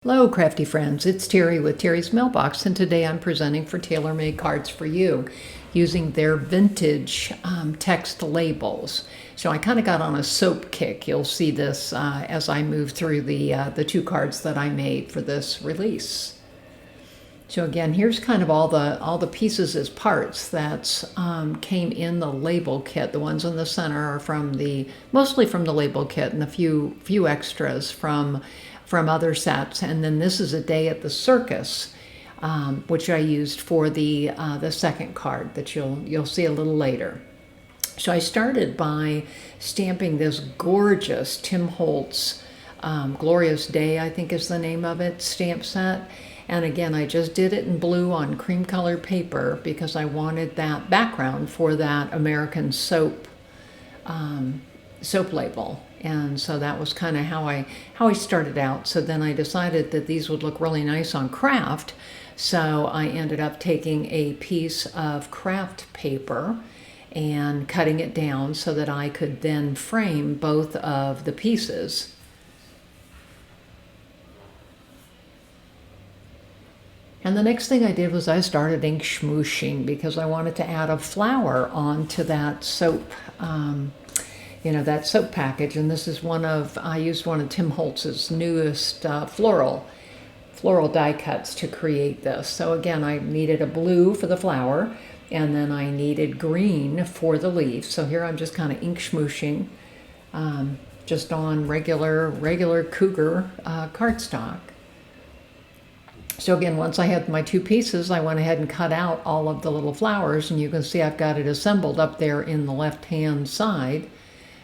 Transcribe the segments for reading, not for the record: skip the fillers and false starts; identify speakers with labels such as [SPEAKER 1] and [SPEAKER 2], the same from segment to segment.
[SPEAKER 1] Hello, crafty friends. It's Terry with Terry's Mailbox, and today I'm presenting for TaylorMade Cards for You using their vintage text labels. So I kind of got on a soap kick. You'll see this as I move through the two cards that I made for this release. So again, here's kind of all the pieces as parts that came in the label kit. The ones in the center are mostly from the label kit, and a few extras from other sets. And then this is a day at the circus, which I used for the second card that you'll see a little later. So I started by stamping this gorgeous Tim Holtz Glorious Day, I think is the name of it, stamp set. And again, I just did it in blue on cream colored paper because I wanted that background for that American soap label. And so that was kind of how I started out. So then I decided that these would look really nice on craft. So I ended up taking a piece of craft paper and cutting it down so that I could then frame both of the pieces. And the next thing I did was I started ink smooshing because I wanted to add a flower onto that soap, that soap package. And this is I used one of Tim Holtz's newest floral die cuts to create this. So again, I needed a blue for the flower, and then I needed green for the leaf. So here I'm just kind of ink smooshing, just on regular Cougar cardstock. So again, once I had my two pieces, I went ahead and cut out all of the little flowers, and you can see I've got it assembled up there in the left-hand side.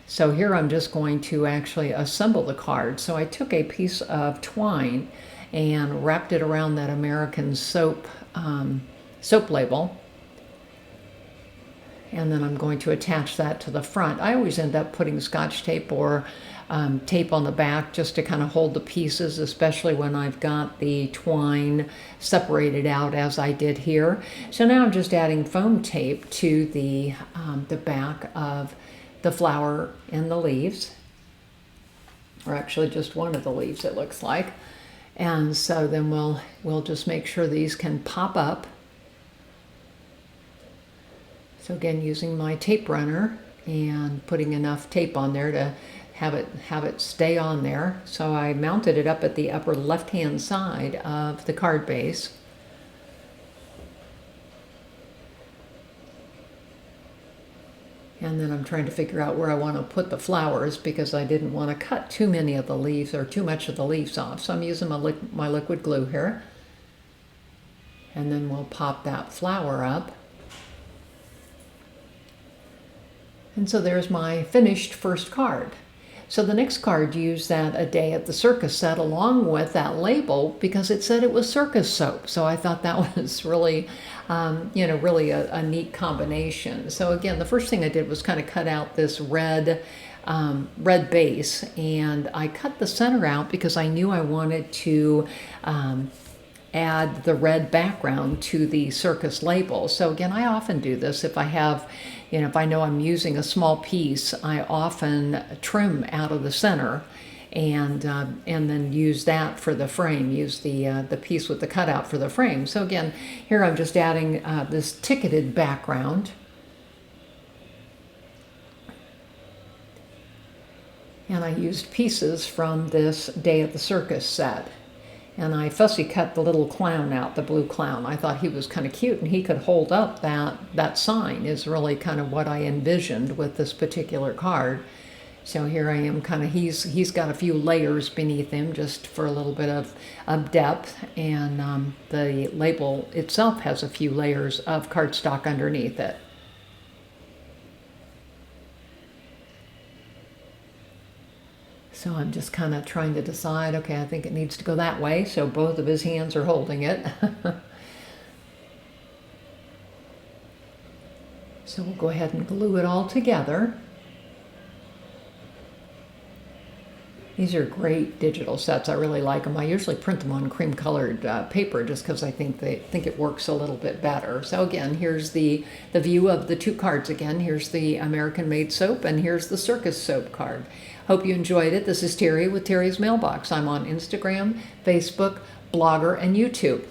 [SPEAKER 1] So here I'm just going to actually assemble the card. So I took a piece of twine and wrapped it around that American soap label. And then I'm going to attach that to the front. I always end up putting Scotch tape or tape on the back just to kind of hold the pieces, especially when I've got the twine separated out as I did here. So now I'm just adding foam tape to the back of the flower and the leaves, or actually just one of the leaves it looks like. And so then we'll just make sure these can pop up. So again, using my tape runner and putting enough tape on there to have it stay on there. So I mounted it up at the upper left-hand side of the card base. And then I'm trying to figure out where I want to put the flowers because I didn't want to cut too many of the leaves or too much of the leaves off. So I'm using my liquid glue here. And then we'll pop that flower up. And so there's my finished first card. So the next card used that a day at the circus set along with that label because it said it was Circus soap. So I thought that was really, really a neat combination. So again, the first thing I did was kind of cut out this red base, and I cut the center out because I knew I wanted to add the red background to the Circus label. So again, I often do this if I have, if I know I'm using a small piece, I often trim out of the center and then use that for the frame, use the piece with the cutout for the frame. So again, here I'm just adding this ticketed background. And I used pieces from this Day at the Circus set. And I fussy cut the little clown out, the blue clown. I thought he was kind of cute, and he could hold up that sign is really kind of what I envisioned with this particular card. So here I am he's got a few layers beneath him just for a little bit of depth, and the label itself has a few layers of cardstock underneath it. So I'm just kind of trying to decide, okay, I think it needs to go that way. So both of his hands are holding it. So we'll go ahead and glue it all together. These are great digital sets. I really like them. I usually print them on cream colored paper just because I think it works a little bit better. So again, here's the view of the two cards again. Here's the American Made soap, and here's the Circus soap card. Hope you enjoyed it. This is Terry with Terry's Mailbox. I'm on Instagram, Facebook, Blogger, and YouTube.